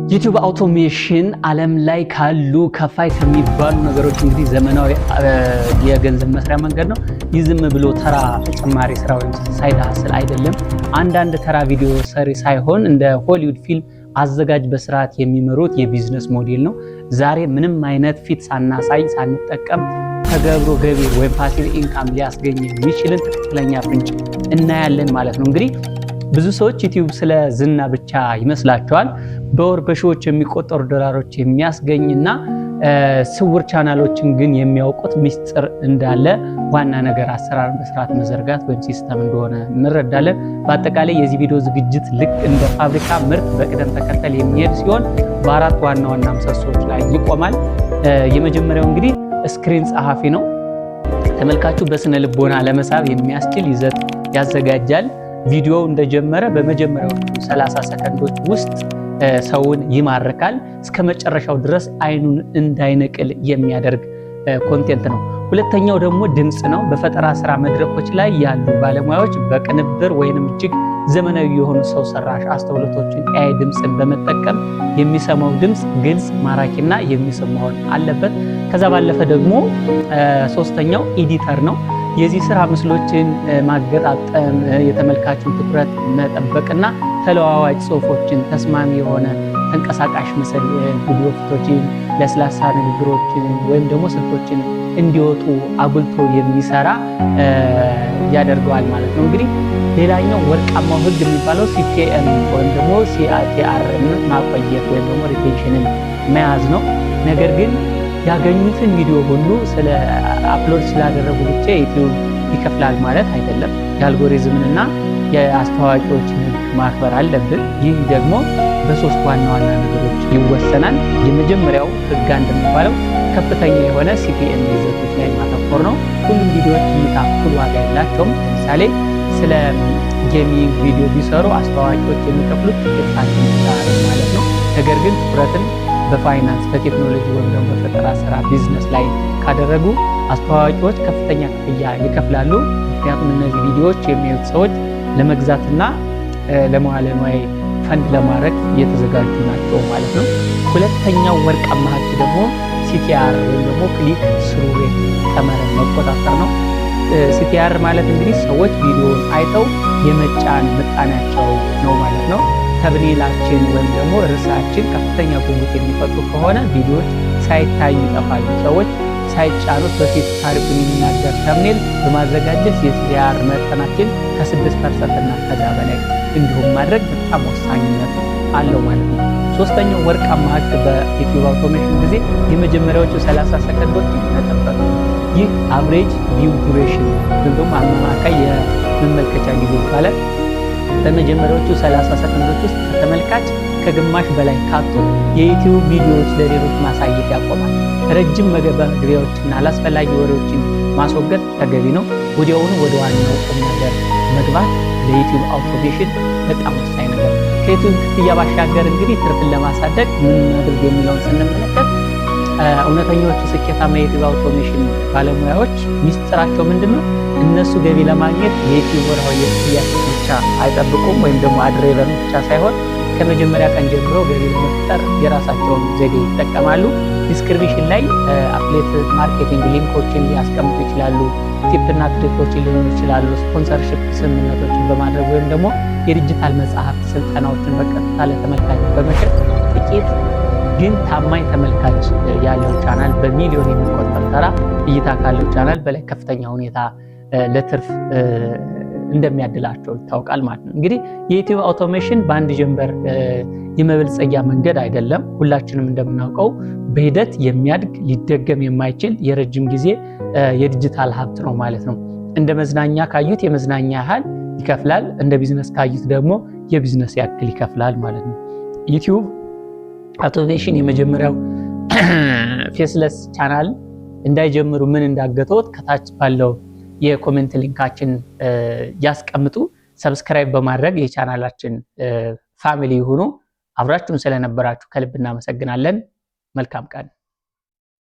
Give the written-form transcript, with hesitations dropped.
ዩቲዩብ አውቶሜሽን ዓለም ላይ ካሉ ከፋይ ከሚባሉ ነገሮች እንግዲህ ዘመናዊ የገንዘብ መስሪያ መንገድ ነው። ይህ ዝም ብሎ ተራ ተጨማሪ ስራ ወይም ሳይድ ሀስል አይደለም። አንዳንድ ተራ ቪዲዮ ሰሪ ሳይሆን እንደ ሆሊውድ ፊልም አዘጋጅ በስርዓት የሚመሩት የቢዝነስ ሞዴል ነው። ዛሬ ምንም አይነት ፊት ሳናሳይ ሳንጠቀም ተገብሮ ገቢ ወይም ፓሲቭ ኢንካም ሊያስገኝ የሚችልን ትክክለኛ ፍንጭ እናያለን ማለት ነው። እንግዲህ ብዙ ሰዎች ዩቲዩብ ስለ ዝና ብቻ ይመስላቸዋል። በወር በሺዎች የሚቆጠሩ ዶላሮች የሚያስገኝና ስውር ቻናሎችን ግን የሚያውቁት ሚስጥር እንዳለ ዋና ነገር አሰራር በስርዓት መዘርጋት ወይም ሲስተም እንደሆነ እንረዳለን። በአጠቃላይ የዚህ ቪዲዮ ዝግጅት ልክ እንደ ፋብሪካ ምርት በቅደም ተከተል የሚሄድ ሲሆን በአራት ዋና ዋና ምሰሶች ላይ ይቆማል። የመጀመሪያው እንግዲህ ስክሪን ጸሐፊ ነው። ተመልካቹ በስነ ልቦና ለመሳብ የሚያስችል ይዘት ያዘጋጃል። ቪዲዮው እንደጀመረ በመጀመሪያዎቹ 30 ሰከንዶች ውስጥ ሰውን ይማርካል። እስከ መጨረሻው ድረስ አይኑን እንዳይነቅል የሚያደርግ ኮንቴንት ነው። ሁለተኛው ደግሞ ድምፅ ነው። በፈጠራ ስራ መድረኮች ላይ ያሉ ባለሙያዎች በቅንብር ወይንም እጅግ ዘመናዊ የሆኑ ሰው ሰራሽ አስተውሎቶችን AI ድምፅን በመጠቀም የሚሰማው ድምፅ ግልጽ፣ ማራኪና የሚስብ መሆን አለበት። ከዛ ባለፈ ደግሞ ሶስተኛው ኤዲተር ነው። የዚህ ስራ ምስሎችን ማገጣጠም፣ የተመልካቹን ትኩረት መጠበቅና ተለዋዋጭ ጽሁፎችን፣ ተስማሚ የሆነ ተንቀሳቃሽ ምስል ቪዲዮ ፎቶችን፣ ለስላሳ ንግግሮችን ወይም ደግሞ ስልኮችን እንዲወጡ አጉልቶ የሚሰራ ያደርገዋል ማለት ነው። እንግዲህ ሌላኛው ወርቃማው ህግ የሚባለው CPM ወይም ደግሞ CTR ማቆየት ወይም ደግሞ ሪቴንሽንን መያዝ ነው። ነገር ግን ያገኙትን ቪዲዮ ሁሉ ስለ አፕሎድ ስላደረጉ ብቻ ዩቲዩብ ይከፍላል ማለት አይደለም። የአልጎሪዝምንና የአስተዋቂዎችን ህግ ማክበር አለብን። ይህ ደግሞ በሶስት ዋና ዋና ነገሮች ይወሰናል። የመጀመሪያው ህግ እንደሚባለው ከፍተኛ የሆነ CPM ይዘቶች ላይ ማተኮር ነው። ሁሉም ቪዲዮዎች እይታ እኩል ዋጋ የላቸውም። ለምሳሌ ስለ ጌሚንግ ቪዲዮ ቢሰሩ አስተዋቂዎች የሚከፍሉት ጥቂት ሳንቲም ማለት ነው። ነገር ግን ትኩረትን በፋይናንስ በቴክኖሎጂ ወይም ደግሞ በፈጠራ ስራ ቢዝነስ ላይ ካደረጉ አስተዋቂዎች ከፍተኛ ክፍያ ይከፍላሉ። ምክንያቱም እነዚህ ቪዲዮዎች የሚያዩት ሰዎች ለመግዛትና ለመዋለ ንዋይ ፈንድ ለማድረግ እየተዘጋጁ ናቸው ማለት ነው። ሁለተኛው ወርቃማ ህግ ደግሞ CTR ወይም ደግሞ ክሊክ ስሩ ሬት ቀመርን መቆጣጠር ነው። CTR ማለት እንግዲህ ሰዎች ቪዲዮውን አይተው የመጫን ምጣኔያቸው ነው ማለት ነው። ተብኔላችን ወይም ደግሞ ርዕሳችን ከፍተኛ ጉጉት የሚፈጥሩ ከሆነ ቪዲዮዎች ሳይታዩ ይጠፋሉ። ሰዎች ሳይጫኑት በፊት ታሪኩን የሚናገር ተብኔል በማዘጋጀት የCTR መጠናችን ከ6% እና ከዛ በላይ እንዲሁም ማድረግ በጣም ወሳኝነት አለው ማለት ነው። ሶስተኛው ወርቃማ ህግ በዩቲዩብ አውቶሜሽን ጊዜ የመጀመሪያዎቹ 30 ሰከንዶች መጠበቅ። ይህ አቨሬጅ ቪው ዱሬሽን ወይም ደግሞ አማካይ የመመልከቻ ጊዜ ይባላል። በመጀመሪያዎቹ 30 ሰከንዶች ውስጥ ከተመልካች ከግማሽ በላይ ካጡ የዩቲዩብ ቪዲዮዎች ለሌሎች ማሳየት ያቆማል። ረጅም መግቢያዎችና አላስፈላጊ ወሬዎችን ማስወገድ ተገቢ ነው። ወዲያውኑ ወደ ዋናው ቁም ነገር መግባት ለዩቲዩብ አውቶሜሽን በጣም ወሳኝ ነገር። ከዩቲዩብ ክፍያ ባሻገር እንግዲህ ትርፍን ለማሳደግ ምን እናድርግ የሚለውን ስንመለከት እውነተኞቹ ስኬታማ የዩቲዩብ አውቶሜሽን ባለሙያዎች ሚስጥራቸው ምንድነው? እነሱ ገቢ ለማግኘት የዩቲዩብ ወርሃዊ የክፍያ ብቻ አይጠብቁም፣ ወይም ደግሞ አድሬቨር ብቻ ሳይሆን ከመጀመሪያ ቀን ጀምሮ ገቢ ለመፍጠር የራሳቸውን ዘዴ ይጠቀማሉ። ዲስክሪፕሽን ላይ አፍሌት ማርኬቲንግ ሊንኮችን ሊያስቀምጡ ይችላሉ። ቲፕና ትሪኮችን ሊሆኑ ይችላሉ። ስፖንሰርሺፕ ስምምነቶችን በማድረግ ወይም ደግሞ የዲጂታል መጽሐፍት ስልጠናዎችን በቀጥታ ለተመልካች በመሸጥ ጥቂት ግን ታማኝ ተመልካች ያለው ቻናል በሚሊዮን የሚቆጠር ተራ እይታ ካለው ቻናል በላይ ከፍተኛ ሁኔታ ለትርፍ እንደሚያድላቸው ይታወቃል ማለት ነው። እንግዲህ የዩቲዩብ አውቶሜሽን በአንድ ጀንበር የመበልጸጊያ መንገድ አይደለም። ሁላችንም እንደምናውቀው በሂደት የሚያድግ ሊደገም የማይችል የረጅም ጊዜ የዲጂታል ሀብት ነው ማለት ነው። እንደ መዝናኛ ካዩት የመዝናኛ ያህል ይከፍላል፣ እንደ ቢዝነስ ካዩት ደግሞ የቢዝነስ ያክል ይከፍላል ማለት ነው። ዩቲዩብ አውቶሜሽን የመጀመሪያው ፌስለስ ቻናል እንዳይጀምሩ ምን እንዳገተውት ከታች ባለው የኮሜንት ሊንካችን ያስቀምጡ። ሰብስክራይብ በማድረግ የቻናላችን ፋሚሊ ይሁኑ። አብራችሁን ስለነበራችሁ ከልብ እናመሰግናለን። መልካም ቀን